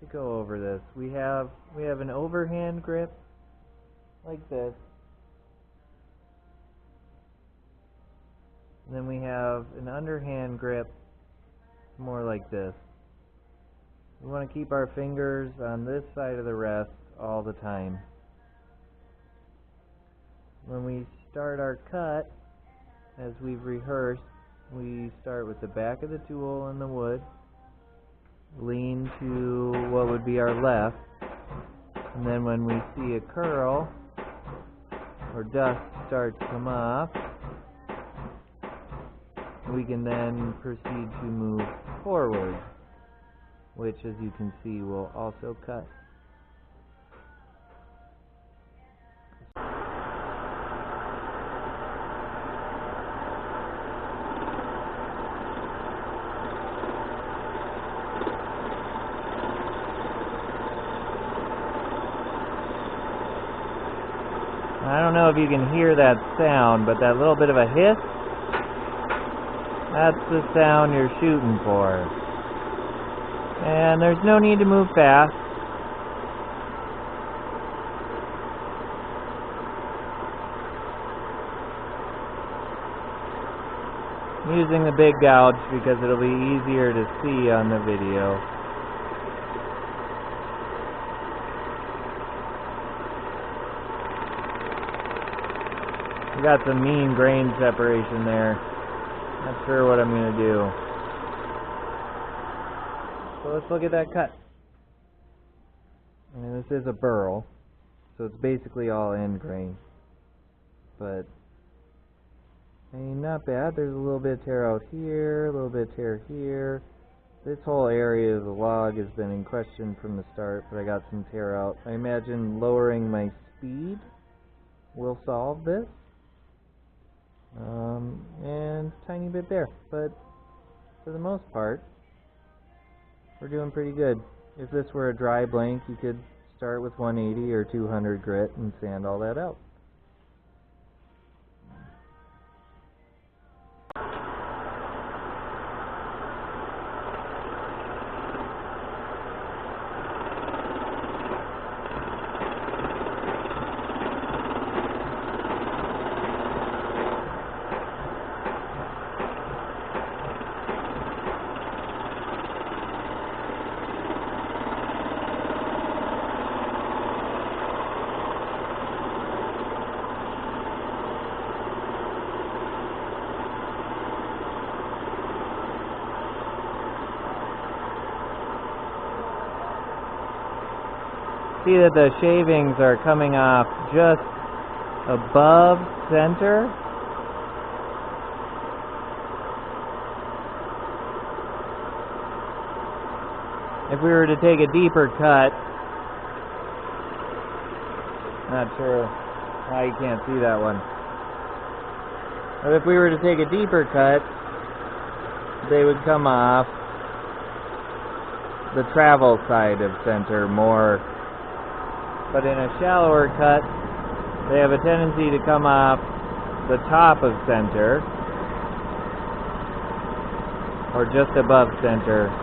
to go over this. We have an overhand grip like this. And then we have an underhand grip more like this. We want to keep our fingers on this side of the rest all the time. When we start our cut, as we've rehearsed, we start with the back of the tool in the wood, lean to what would be our left, and then when we see a curl or dust start to come off, we can then proceed to move forward, which, as you can see, will also cut. I don't know if you can hear that sound, but that little bit of a hiss, that's the sound you're shooting for. And there's no need to move fast. I'm using the big gouge because it'll be easier to see on the video. Got some mean grain separation there. Not sure what I'm going to do. So let's look at that cut. And this is a burl, so it's basically all end grain. But, I mean, not bad. There's a little bit of tear out here, a little bit of tear here. This whole area of the log has been in question from the start, but I got some tear out. I imagine lowering my speed will solve this. And tiny bit there, but for the most part we're doing pretty good. If this were a dry blank, you could start with 180 or 200 grit and sand all that out. See that the shavings are coming off just above center. If we were to take a deeper cut, not sure why you can't see that one. But if we were to take a deeper cut, they would come off the travel side of center more. But in a shallower cut, they have a tendency to come off the top of center, or just above center,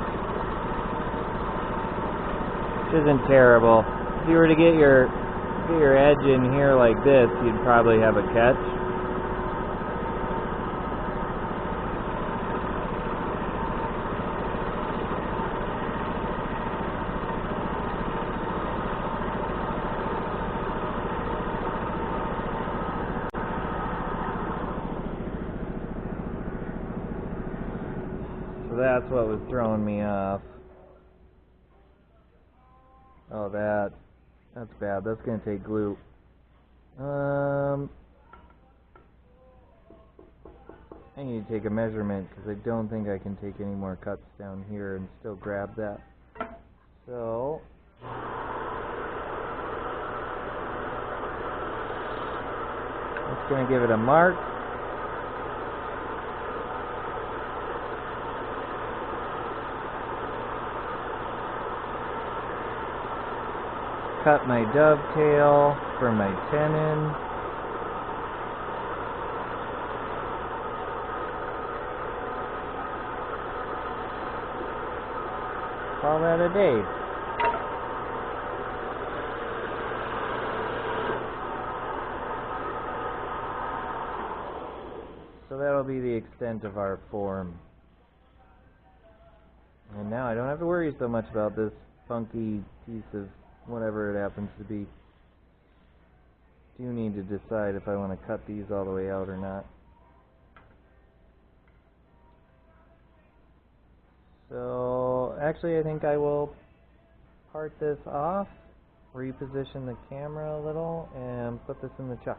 which isn't terrible. If you were to get your edge in here like this, you'd probably have a catch. So that's what was throwing me off. Oh, that's bad. That's going to take glue. I need to take a measurement because I don't think I can take any more cuts down here and still grab that. So just going to give it a mark. Cut my dovetail for my tenon. Call that a day. that'll be the extent of our form. And now I don't have to worry so much about this funky piece of whatever it happens to be. Do need to decide if I want to cut these all the way out or not. So actually I think I will part this off, reposition the camera a little, and put this in the chuck.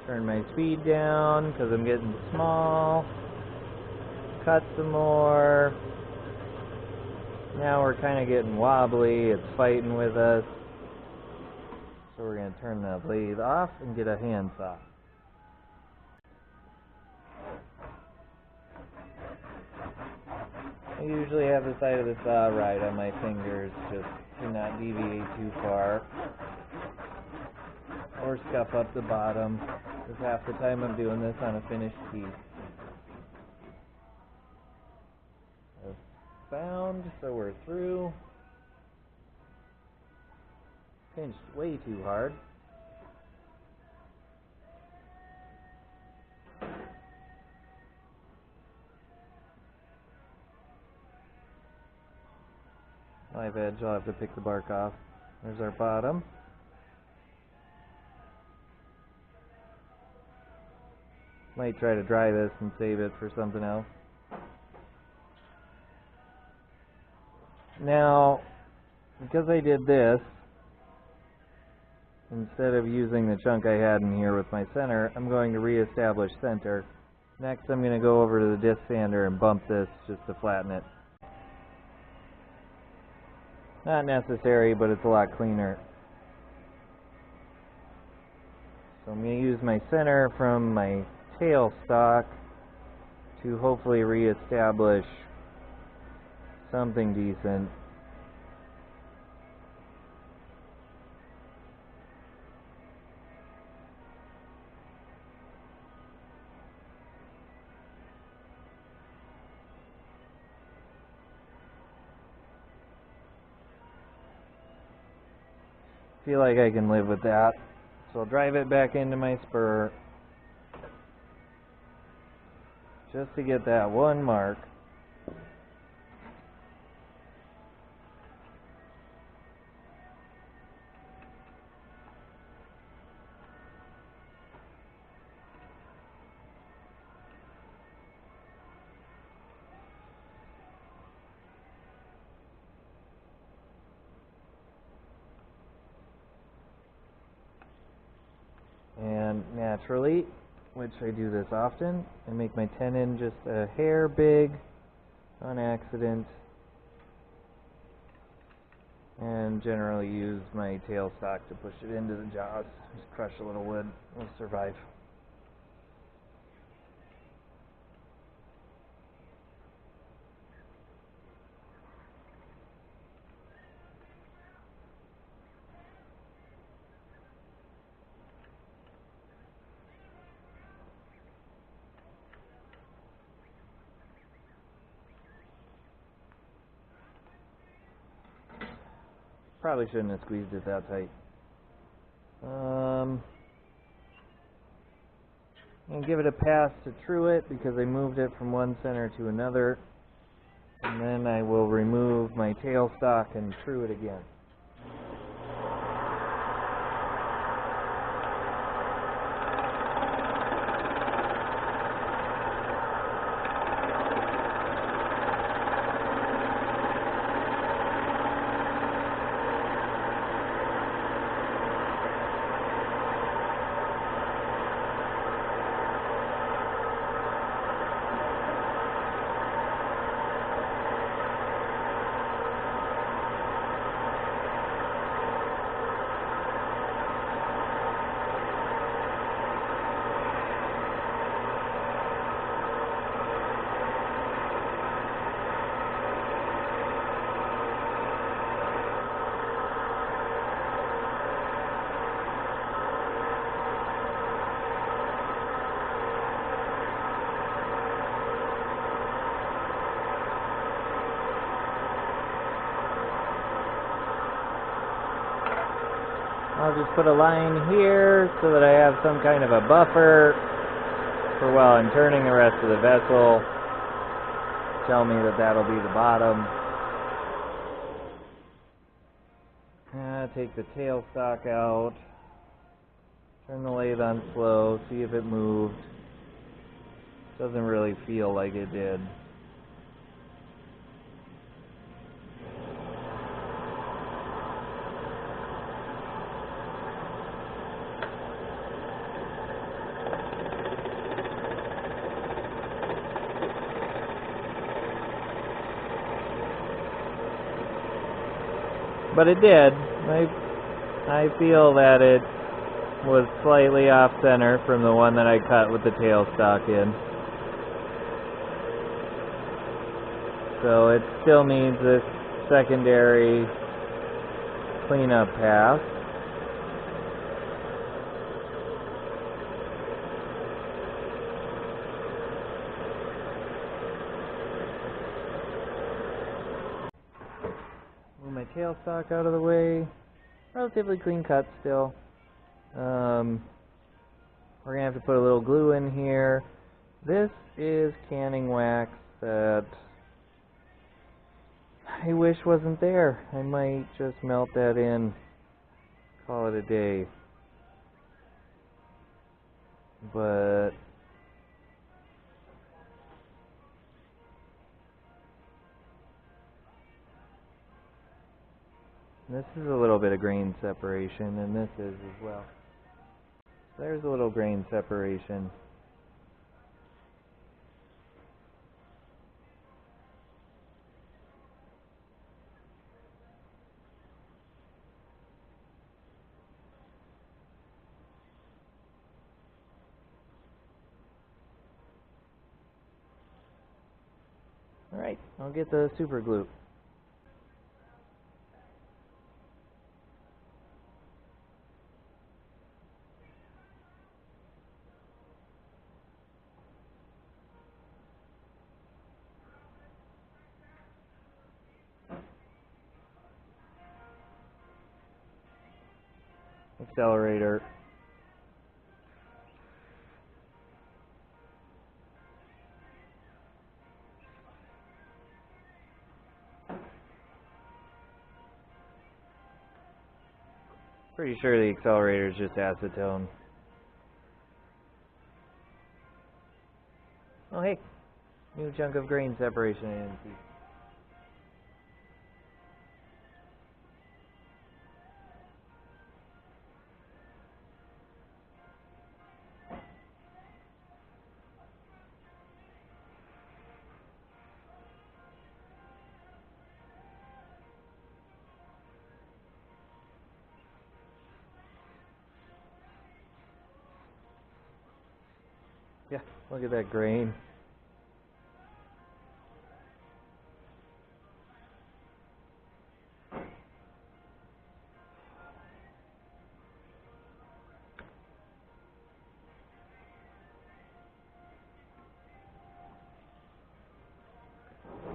Turn my speed down because I'm getting small. Cut some more. Now we're kind of getting wobbly. It's fighting with us. So we're going to turn the lathe off and get a handsaw. I usually have the side of the saw right on my fingers just to not deviate too far. Or scuff up the bottom, because half the time I'm doing this on a finished piece. Found, so we're through. Pinched way too hard. Live edge, I'll have to pick the bark off. There's our bottom. Might try to dry this and save it for something else. Now, because I did this, instead of using the chunk I had in here with my center, I'm going to reestablish center. Next, I'm going to go over to the disc sander and bump this just to flatten it. Not necessary, but it's a lot cleaner. So I'm going to use my center from my tail stock to hopefully reestablish something decent. Feel like I can live with that. So I'll drive it back into my spur just to get that one mark. And naturally, which I do this often, I make my tenon just a hair big on accident, and generally use my tail stock to push it into the jaws. Just crush a little wood, it'll survive. Probably shouldn't have squeezed it that tight. And give it a pass to true it because I moved it from one center to another. And then I will remove my tail stock and true it again. I'll just put a line here so that I have some kind of a buffer for while I'm turning the rest of the vessel. Tell me that that'll be the bottom. Take the tailstock out. Turn the lathe on slow, see if it moved. Doesn't really feel like it did. But it did. I feel that it was slightly off center from the one that I cut with the tailstock in. So it still needs this secondary cleanup pass. Move my tailstock out of the way. Relatively clean cut still. We're going to have to put a little glue in here. This is canning wax that I wish wasn't there. I might just melt that in, call it a day. But this is a little bit of grain separation, and this is as well. There's a little grain separation. Alright, I'll get the super glue. Accelerator. Pretty sure the accelerator is just acetone. Oh hey, new chunk of grain separation I didn't see. Yeah, look at that grain.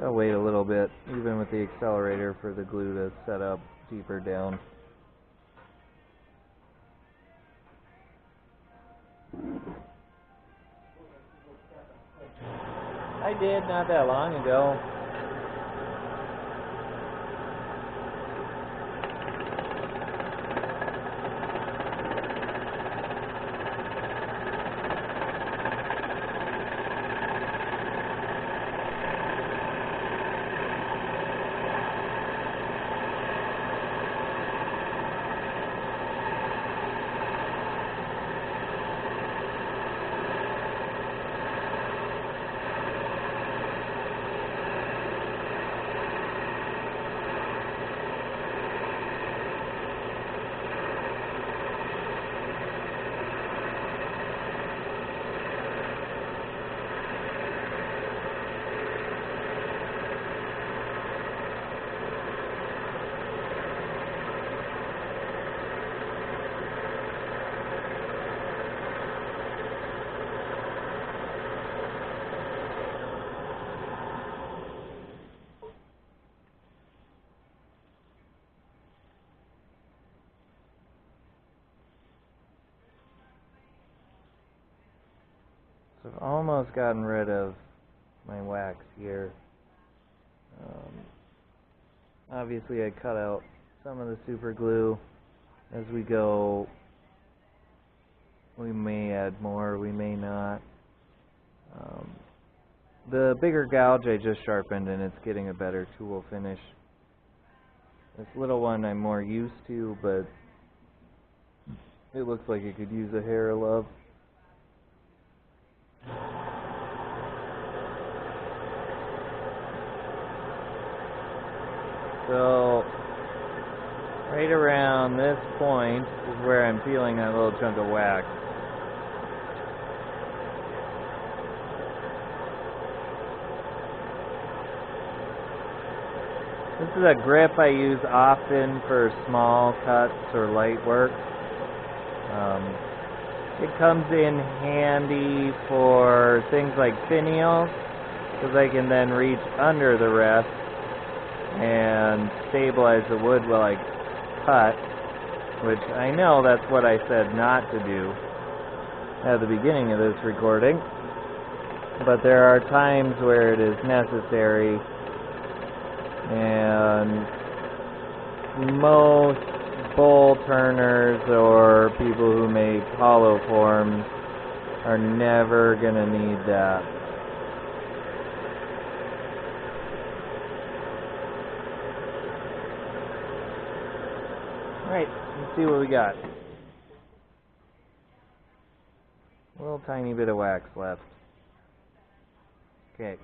I'll wait a little bit, even with the accelerator, for the glue to set up deeper down. I did not that long ago. So I've almost gotten rid of my wax here. Obviously I cut out some of the super glue. As we go, we may add more, we may not. The bigger gouge I just sharpened and it's getting a better tool finish. This little one I'm more used to, but it looks like it could use a hair of love. So, right around this point is where I'm feeling that little chunk of wax. This is a grip I use often for small cuts or light work. It comes in handy for things like finials, because I can then reach under the rest and stabilize the wood while I cut, which I know that's what I said not to do at the beginning of this recording, but there are times where it is necessary, and most bowl turners or people who make hollow forms are never going to need that. Alright, let's see what we got. A little tiny bit of wax left. Okay.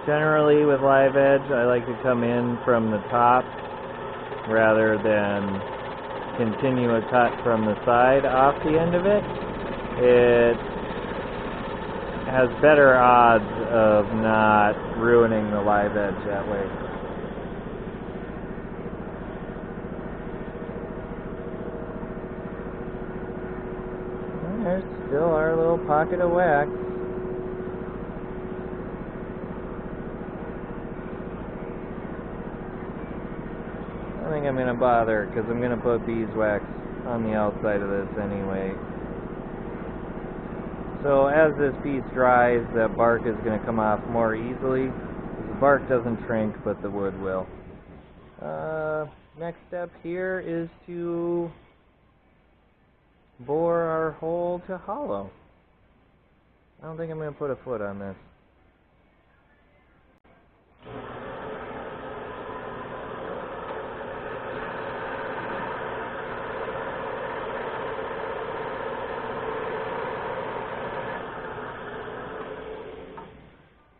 Generally, with live edge, I like to come in from the top rather than continue a cut from the side off the end of it. It has better odds of not ruining the live edge that way. And there's still our little pocket of wax. I think I'm going to bother because I'm going to put beeswax on the outside of this anyway. So as this piece dries, the bark is going to come off more easily. The bark doesn't shrink, but the wood will. Next step here is to bore our hole to hollow. I don't think I'm going to put a foot on this.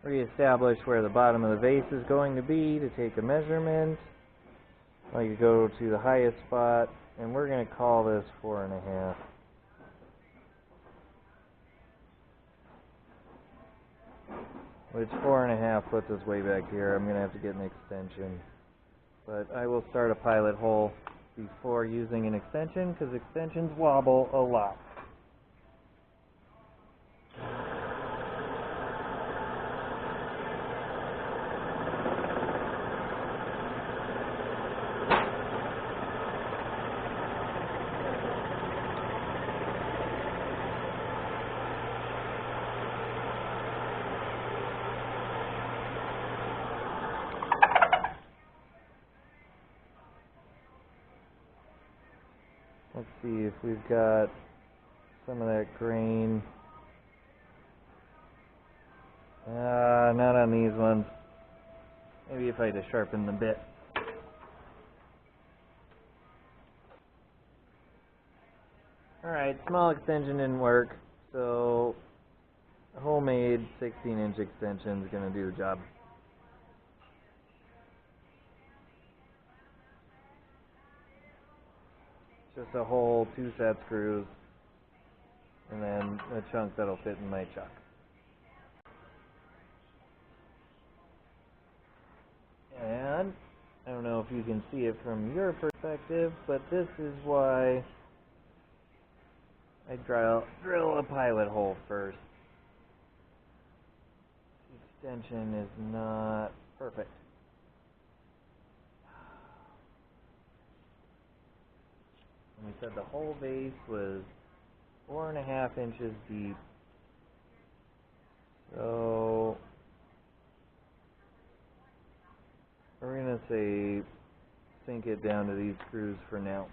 Reestablish where the bottom of the vase is going to be to take a measurement. I can go to the highest spot, and we're going to call this 4.5. Which 4.5 puts us way back here. I'm going to have to get an extension. But I will start a pilot hole before using an extension, because extensions wobble a lot. Let's see if we've got some of that grain. Not on these ones. Maybe if I just sharpen the bit. Alright, small extension didn't work, so a homemade 16-inch extension is going to do the job. Just a whole 2 set screws, and then a chunk that'll fit in my chuck. And I don't know if you can see it from your perspective, but this is why I drill a pilot hole first. The extension is not perfect. And we said the whole base was 4.5 inches deep. So we're going to say sink it down to these screws for now.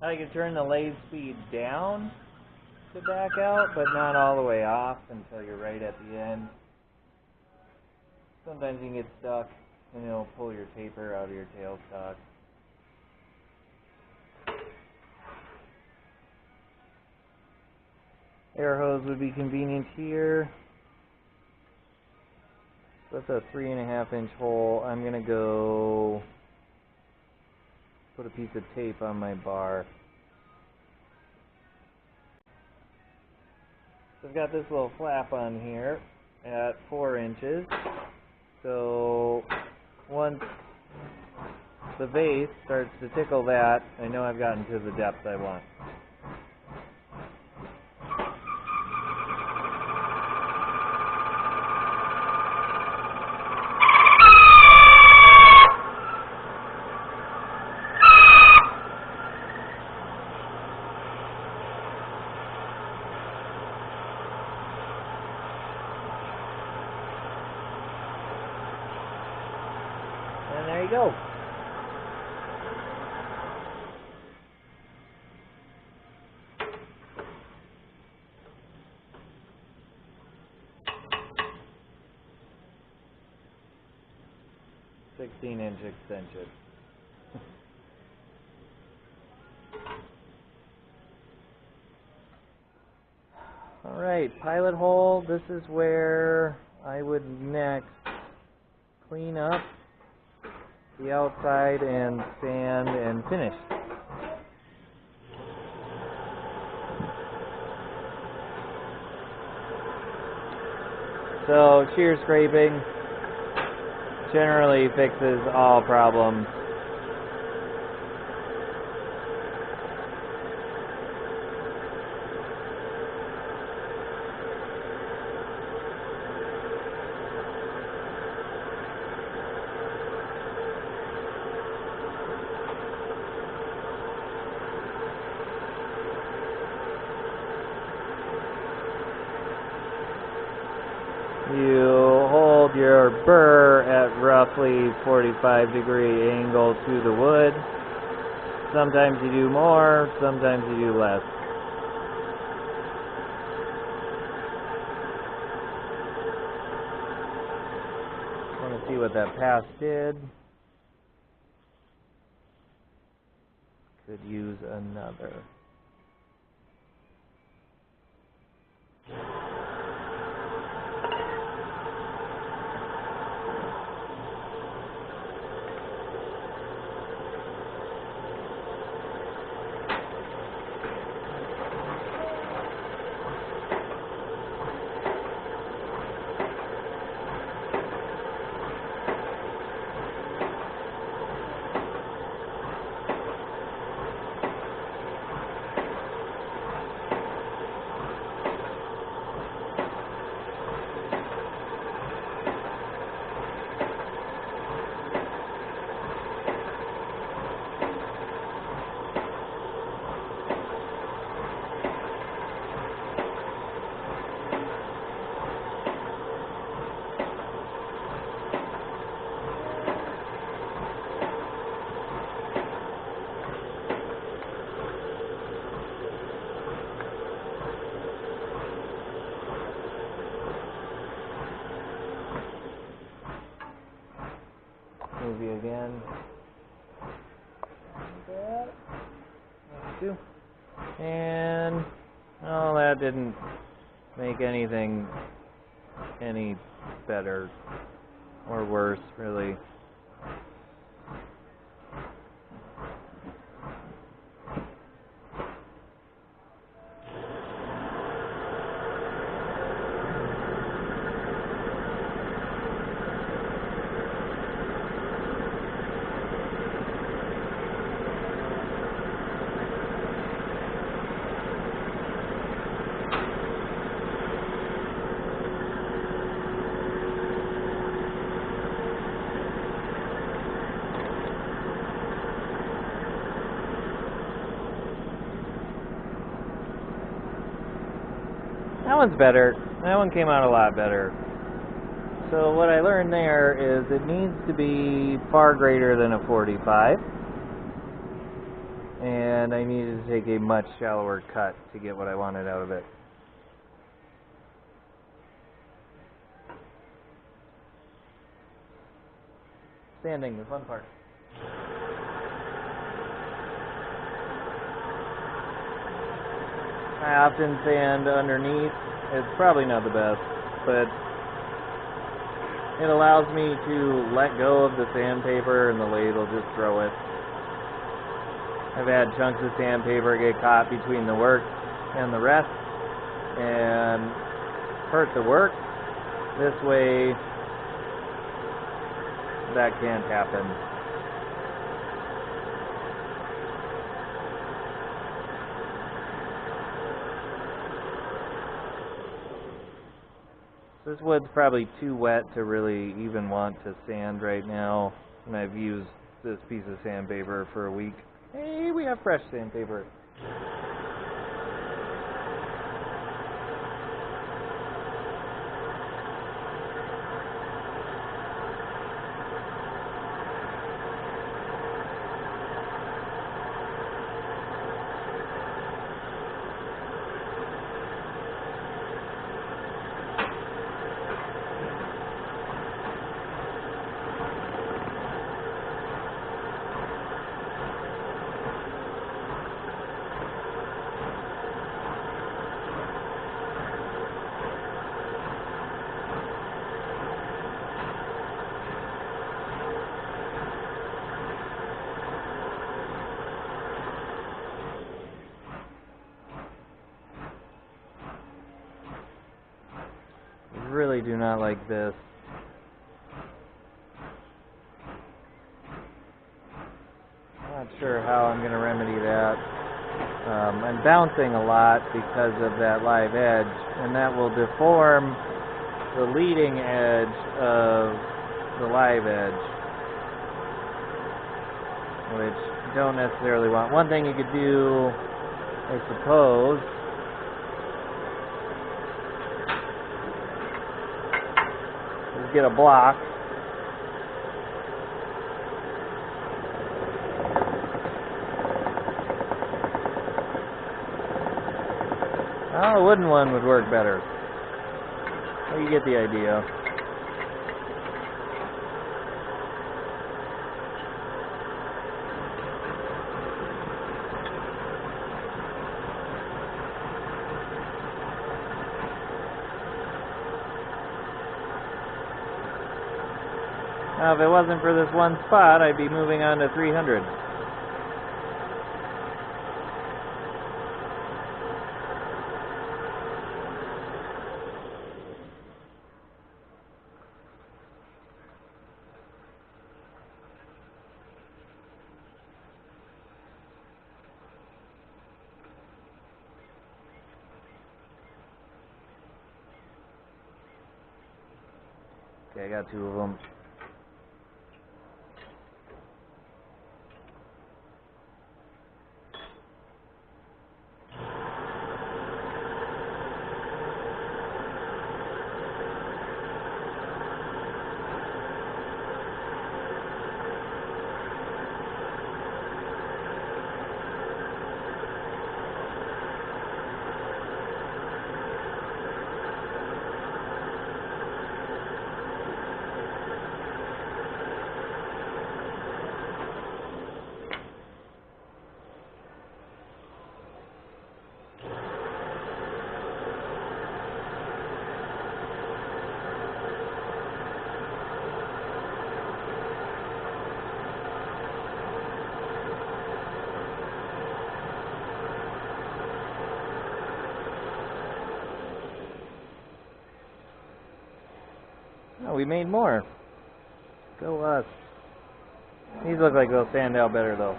I can turn the lathe speed down to back out, but not all the way off until you're right at the end. Sometimes you can get stuck and it'll pull your taper out of your tailstock. Air hose would be convenient here. So that's a 3.5 inch hole. I'm going to go put a piece of tape on my bar. So I've got this little flap on here at 4 inches. So once the base starts to tickle that, I know I've gotten to the depth I want. And there you go. "16-inch extension." All right, pilot hole. This is where I would next clean up the outside and sand and finish. So shear scraping generally fixes all problems. You hold your burr at roughly 45-degree angle to the wood. Sometimes you do more, sometimes you do less. I want to see what that pass did. Could use another. And, oh, that didn't make anything any better or worse, really. That one's better. That one came out a lot better. So what I learned there is it needs to be far greater than a 45. And I needed to take a much shallower cut to get what I wanted out of it. Sanding, the fun part. I often sand underneath. It's probably not the best, but it allows me to let go of the sandpaper and the lathe will just throw it. I've had chunks of sandpaper get caught between the work and the rest and hurt the work. This way, that can't happen. This wood's probably too wet to really even want to sand right now, and I've used this piece of sandpaper for a week. Hey, we have fresh sandpaper. Really do not like this. Not sure how I'm going to remedy that. I'm bouncing a lot because of that live edge, and that will deform the leading edge of the live edge, which you don't necessarily want. One thing you could do, I suppose, get a block. Oh, a wooden one would work better. Well, you get the idea. Now, if it wasn't for this one spot, I'd be moving on to 300. Okay, I got two of them. Oh, we made more. Go us. These look like they'll stand out better though.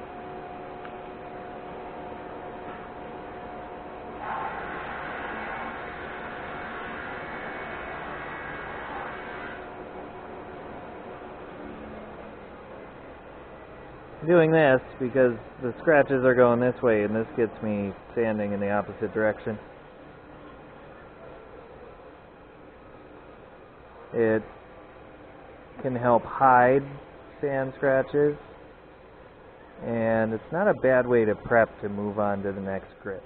I'm doing this because the scratches are going this way and this gets me sanding in the opposite direction. It can help hide sand scratches, and it's not a bad way to prep to move on to the next grit.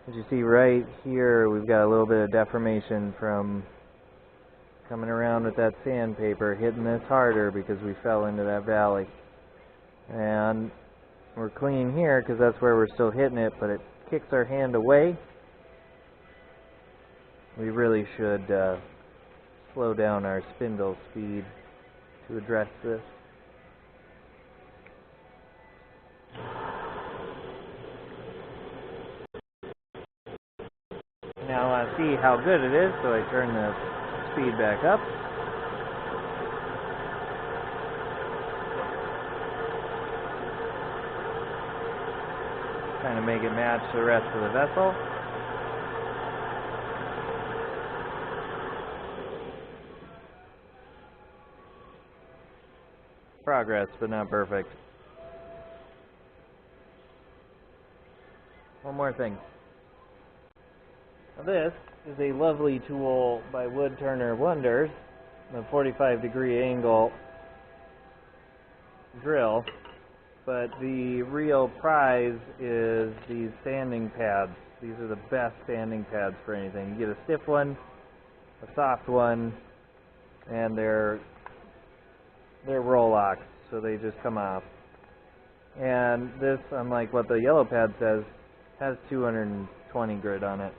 As you see right here, we've got a little bit of deformation from coming around with that sandpaper, hitting this harder because we fell into that valley. And we're clean here because that's where we're still hitting it, but it kicks our hand away. We really should slow down our spindle speed to address this. Now I want to see how good it is, so I turn the speed back up. Kind of make it match the rest of the vessel. Progress, but not perfect. One more thing. Now this is a lovely tool by Wood Turner Wonders, the 45-degree angle drill, but the real prize is these sanding pads. These are the best sanding pads for anything. You get a stiff one, a soft one, and they're roll-locks, so they just come off. And this, unlike what the yellow pad says, has 220 grit on it.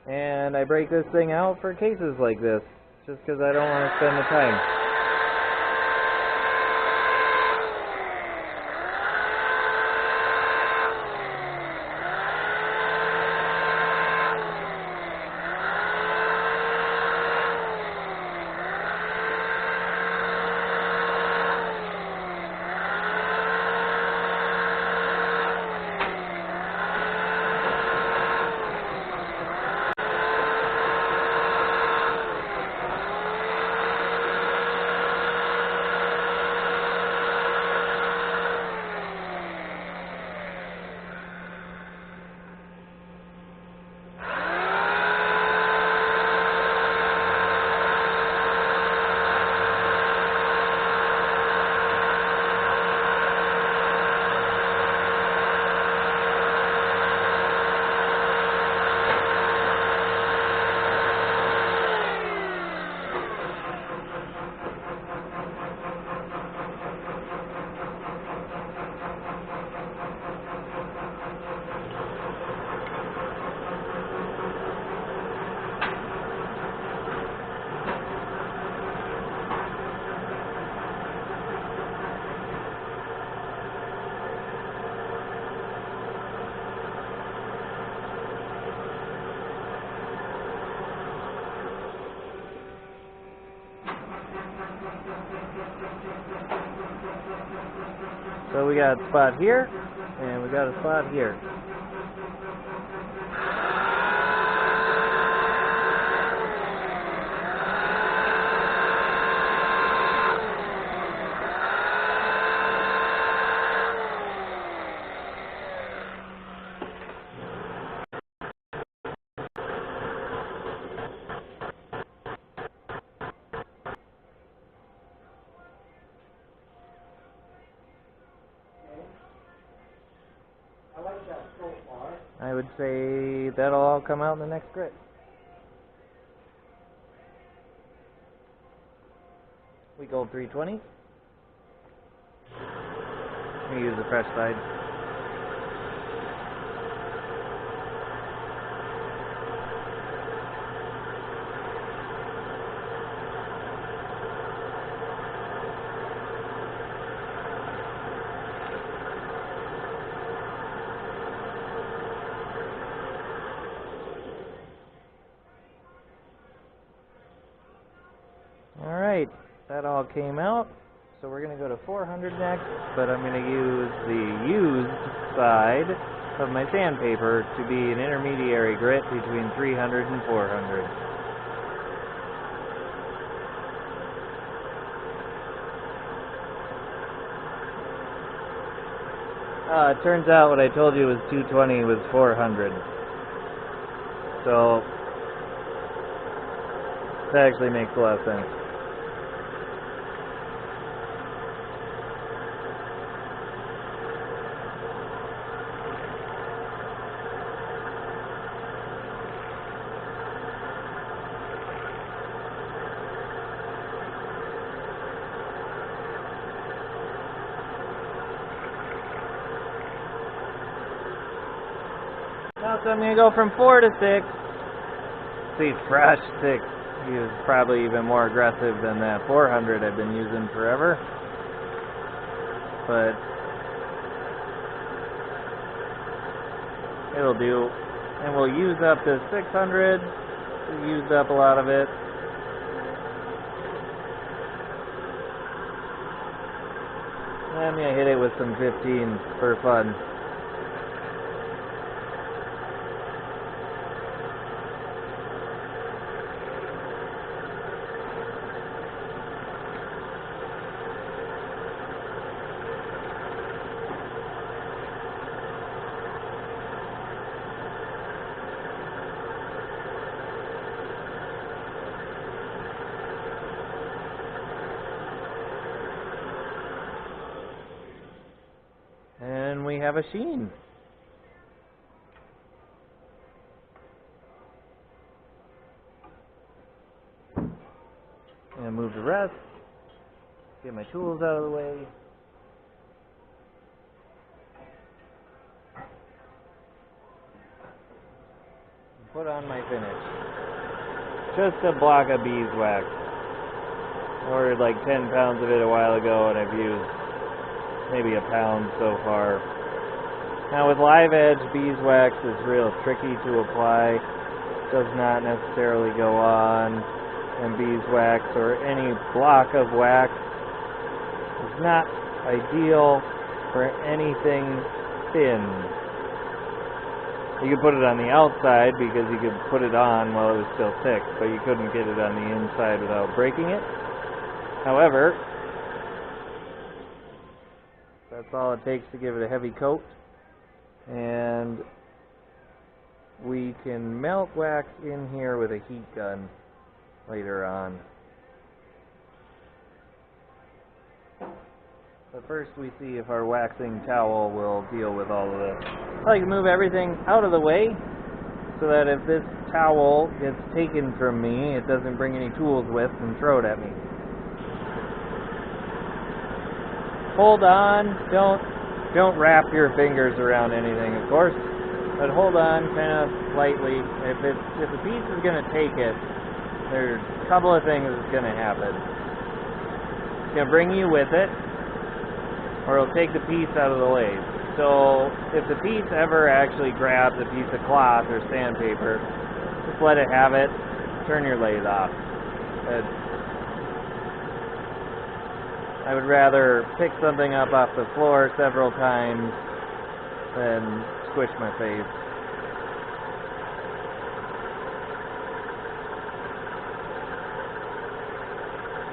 And I break this thing out for cases like this, just because I don't want to spend the time. So we got a spot here, and we got a spot here. I would say that'll all come out in the next grit. We go 320. We use the fresh side. that all came out. So we're going to go to 400 next, but I'm going to use the used side of my sandpaper to be an intermediary grit between 300 and 400. It turns out what I told you was 220 was 400. So that actually makes a lot of sense. So I'm going to go from 4 to 6. See, fresh 6 is probably even more aggressive than that 400 I've been using forever. But it'll do. And we'll use up this 600. We used up a lot of it. I'm going to hit it with some 15 for fun. And we have a sheen. And move the rest. Get my tools out of the way. Put on my finish. Just a block of beeswax. Ordered like 10 pounds of it a while ago, and I've used maybe a pound so far. Now with live edge, beeswax is real tricky to apply. Does not necessarily go on. And beeswax or any block of wax is not ideal for anything thin. You could put it on the outside because you could put it on while it was still thick, but you couldn't get it on the inside without breaking it. However, that's all it takes to give it a heavy coat. And we can melt wax in here with a heat gun later on. But first we see if our waxing towel will deal with all of this. I like to move everything out of the way so that if this towel gets taken from me, it doesn't bring any tools with and throw it at me. Hold on, don't wrap your fingers around anything, of course, but hold on kind of lightly. If the piece is going to take it, there's a couple of things that's going to happen. It's going to bring you with it, or it'll take the piece out of the lathe. So if the piece ever actually grabs a piece of cloth or sandpaper, just let it have it, turn your lathe off. I would rather pick something up off the floor several times than squish my face.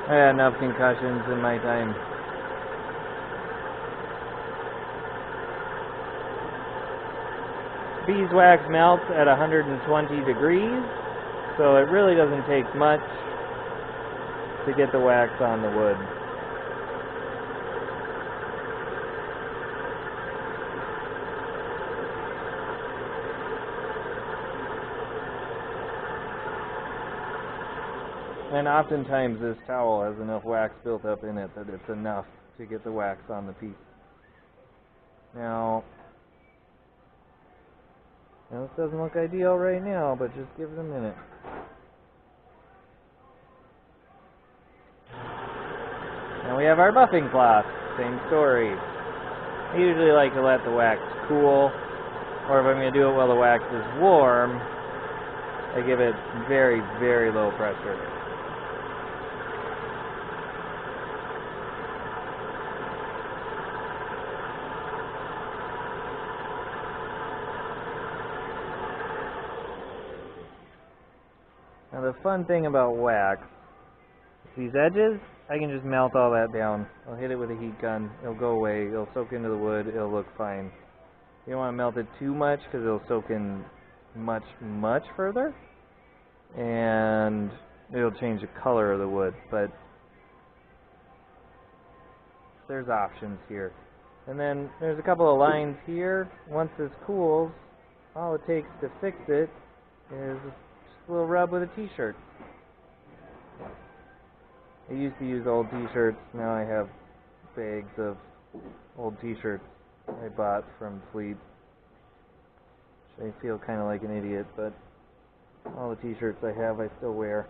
I had enough concussions in my time. Beeswax melts at 120 degrees, so it really doesn't take much to get the wax on the wood. And oftentimes this towel has enough wax built up in it that it's enough to get the wax on the piece. Now this doesn't look ideal right now, but just give it a minute. Now we have our buffing cloth. Same story. I usually like to let the wax cool, or if I'm going to do it while the wax is warm, I give it very, very low pressure. the fun thing about wax, these edges, I can just melt all that down. I'll hit it with a heat gun, it'll go away, it'll soak into the wood, it'll look fine. You don't want to melt it too much because it'll soak in much further, and it'll change the color of the wood, but there's options here. And then there's a couple of lines here. Once this cools, all it takes to fix it is just a little rub with a t-shirt. I used to use old t-shirts, now I have bags of old t-shirts I bought from Fleet. I feel kind of like an idiot, but all the t-shirts I have I still wear.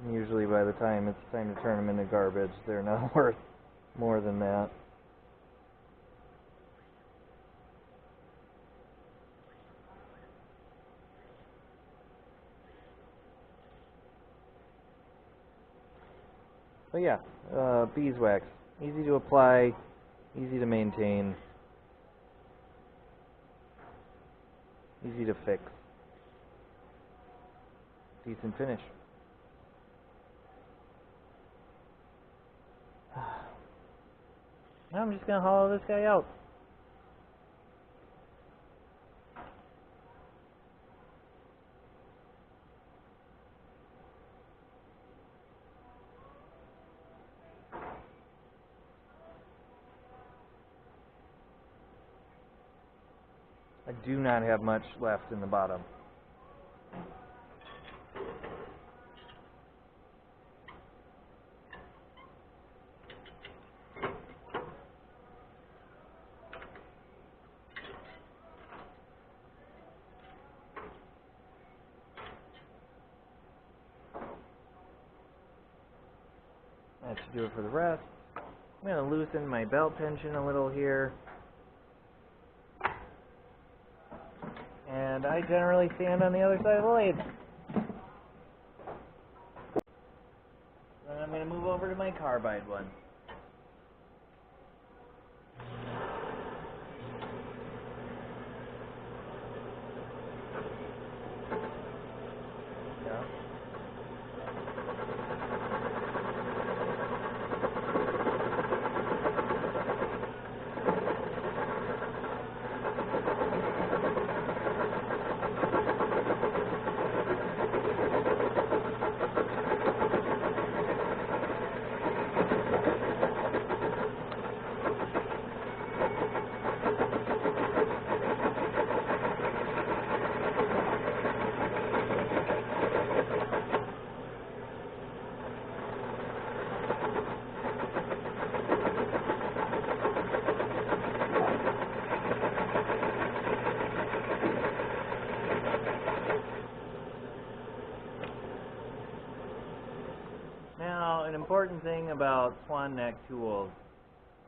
And usually by the time it's time to turn them into garbage, they're not worth more than that. But yeah, beeswax. Easy to apply, easy to maintain, easy to fix. Decent finish. Now I'm just going to hollow this guy out. I do not have much left in the bottom. That should do it for the rest. I'm going to loosen my belt tension a little here. And I generally stand on the other side of the lathe. Then I'm going to move over to my carbide one. Now, an important thing about swan neck tools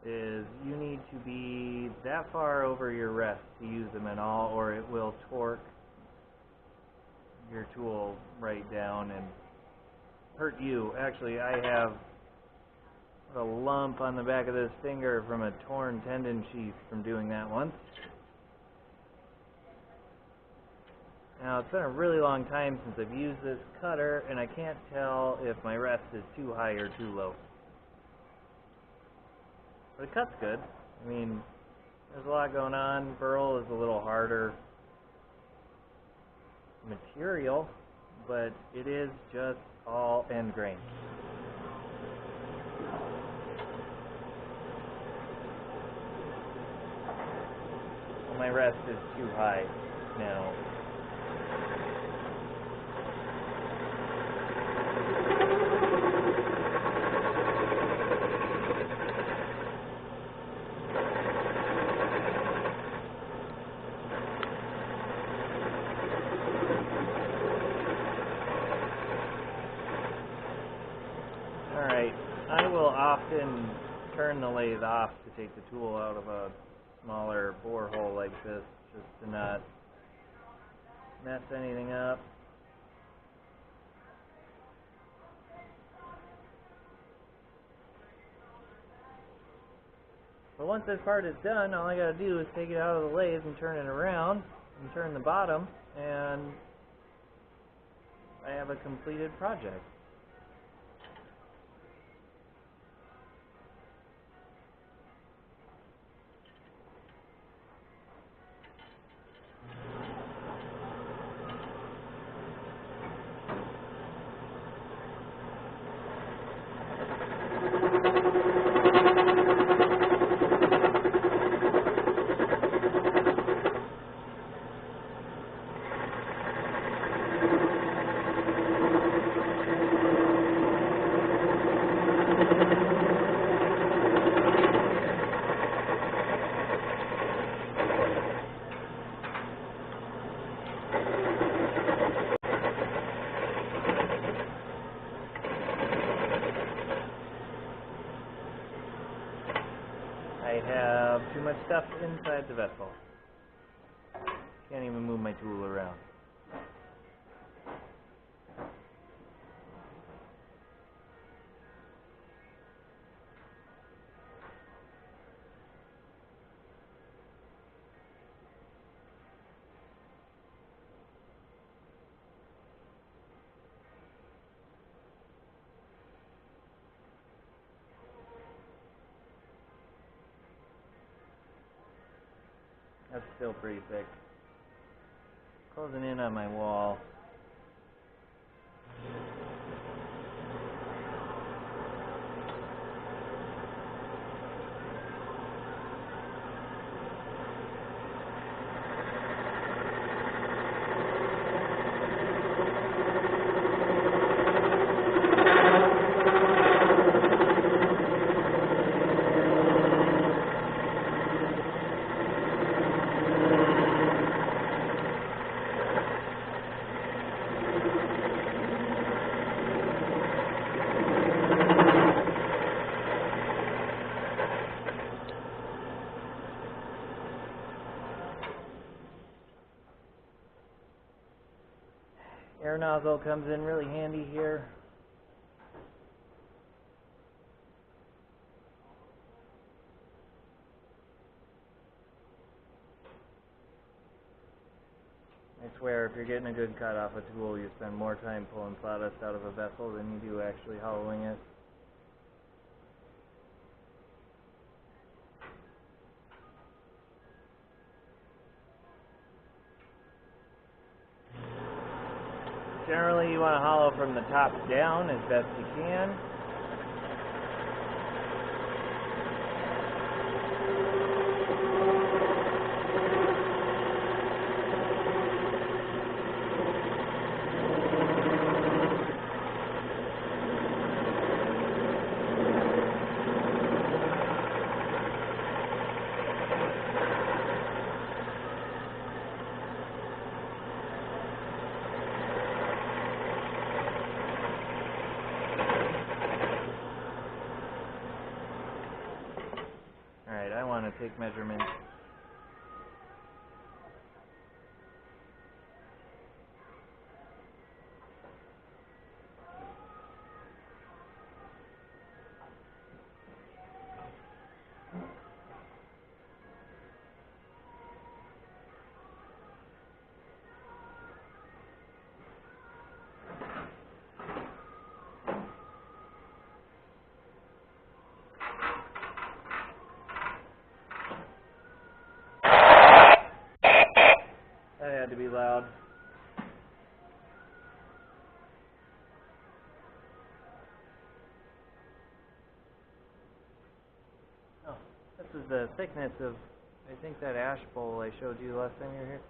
is you need to be that far over your rest to use them at all, or it will torque your tool right down and hurt you. Actually, I have a lump on the back of this finger from a torn tendon sheath from doing that once. Now, it's been a really long time since I've used this cutter, and I can't tell if my rest is too high or too low. But it cuts good. I mean, there's a lot going on. Burl is a little harder material, but it is just all end grain. Well, my rest is too high now. Alright, I will often turn the lathe off to take the tool out of a smaller borehole like this, just to not mess anything up. But once this part is done, all I gotta do is take it out of the lathe and turn it around, and turn the bottom, and I have a completed project. I have too much stuff inside the vessel. Can't even move my tool around. That's still pretty thick. Closing in on my wall. Air nozzle comes in really handy here. I swear, if you're getting a good cut off a tool, you spend more time pulling sawdust out of a vessel than you do actually hollowing it. Generally, you want to hollow from the top down as best you can. Alright, I want to take measurements. That had to be loud. Oh, this is the thickness of, I think, that ash bowl I showed you last time you were here.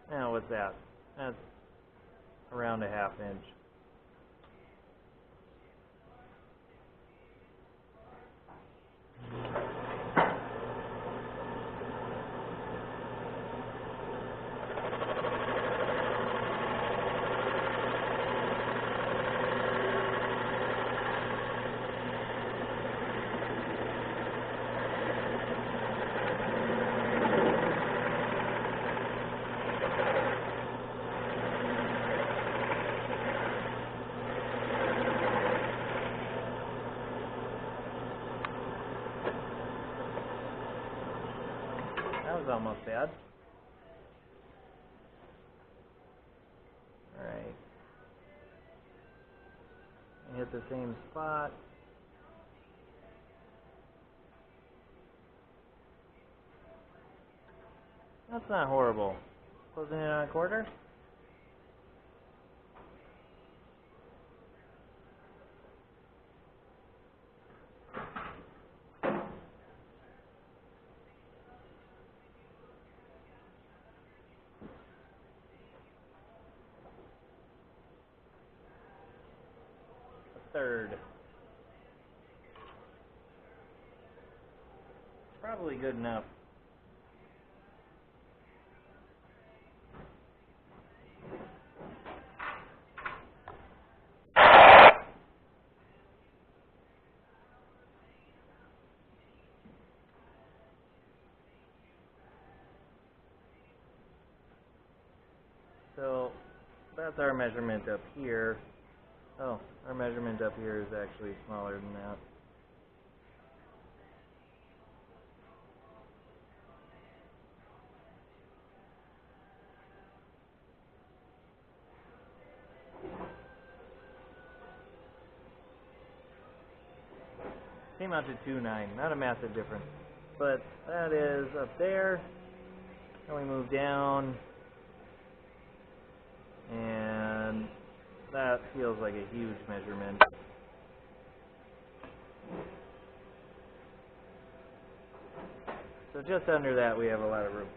Now, what's that? That's around a ½ inch. almost bad. Alright. Hit the same spot. That's not horrible. Closing in on a quarter. Third. Probably good enough. So that's our measurement up here. Oh, our measurement up here is actually smaller than that. Came out to 2.9, not a massive difference. But that is up there. Then we move down. And that feels like a huge measurement. So just under that we have a lot of room.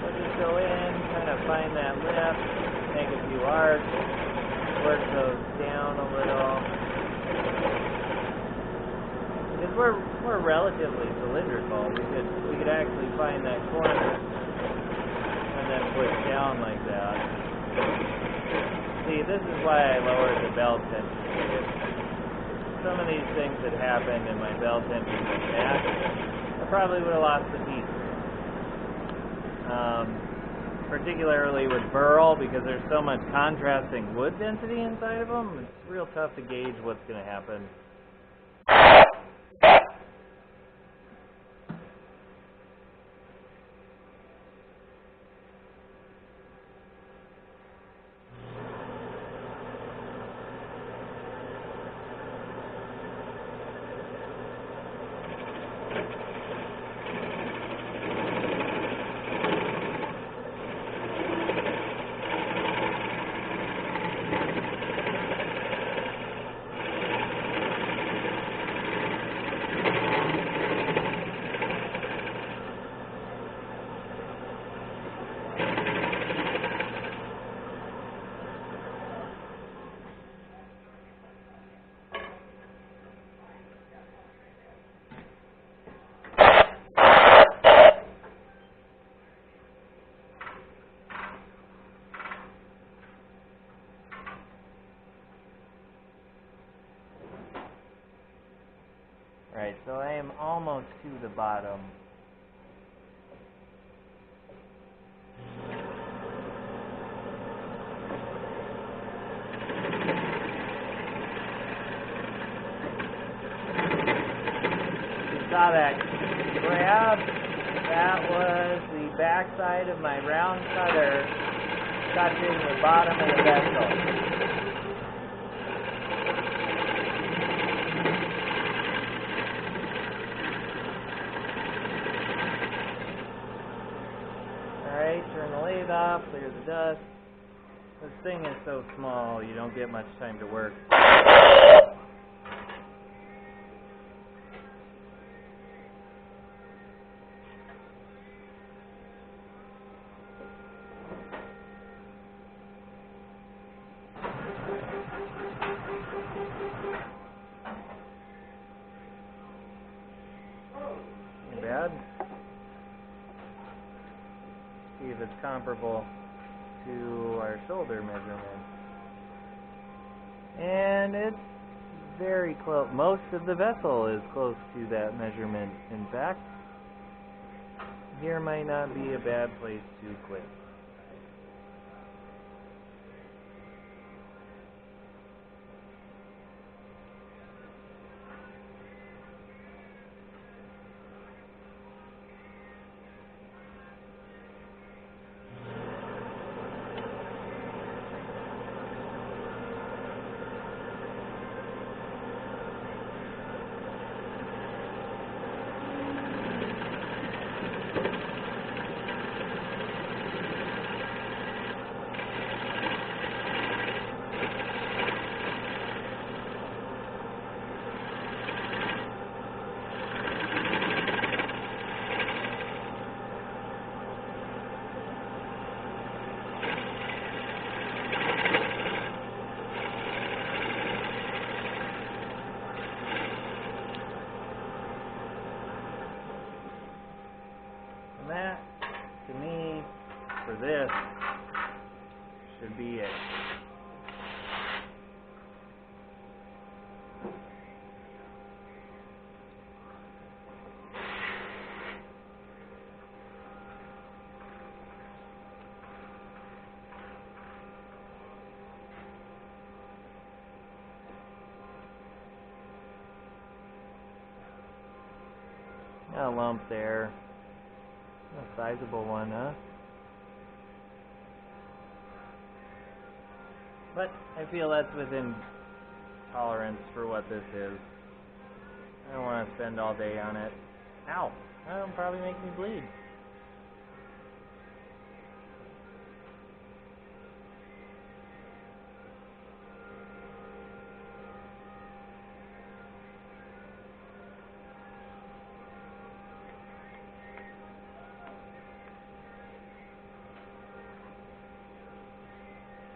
So just go in, kind of find that lip, make a few arcs, work those down a little. Because we're relatively cylindrical, we could actually find that corner and then push down like that. See, this is why I lowered the belt tension. If some of these things had happened and my belt tension was back, I probably would have lost the piece. Particularly with burl, because there's so much contrasting wood density inside of them, it's real tough to gauge what's going to happen. Right, so I am almost to the bottom. You saw that grab? That was the backside of my round cutter touching the bottom of the vessel. Turn the lathe off, clear the dust. This thing is so small, you don't get much time to work. Not bad. See if it's comparable to our shoulder measurement. And it's very close. Most of the vessel is close to that measurement, in fact. here might not be a bad place to quit. And that, to me, for this, should be it. Got a lump there. A sizable one, huh? But I feel that's within tolerance for what this is. I don't want to spend all day on it. Ow! That'll probably make me bleed.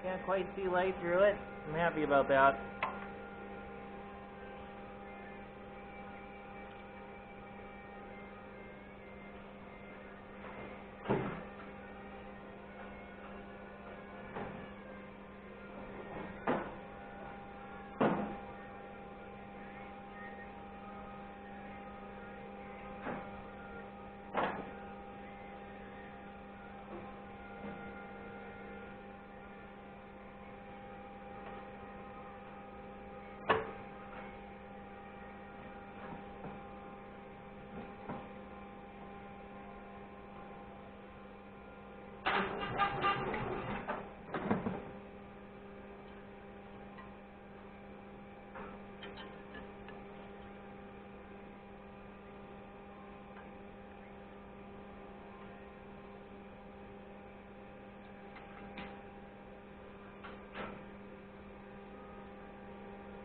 Can't quite see light through it. I'm happy about that.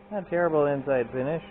Not terrible inside finish.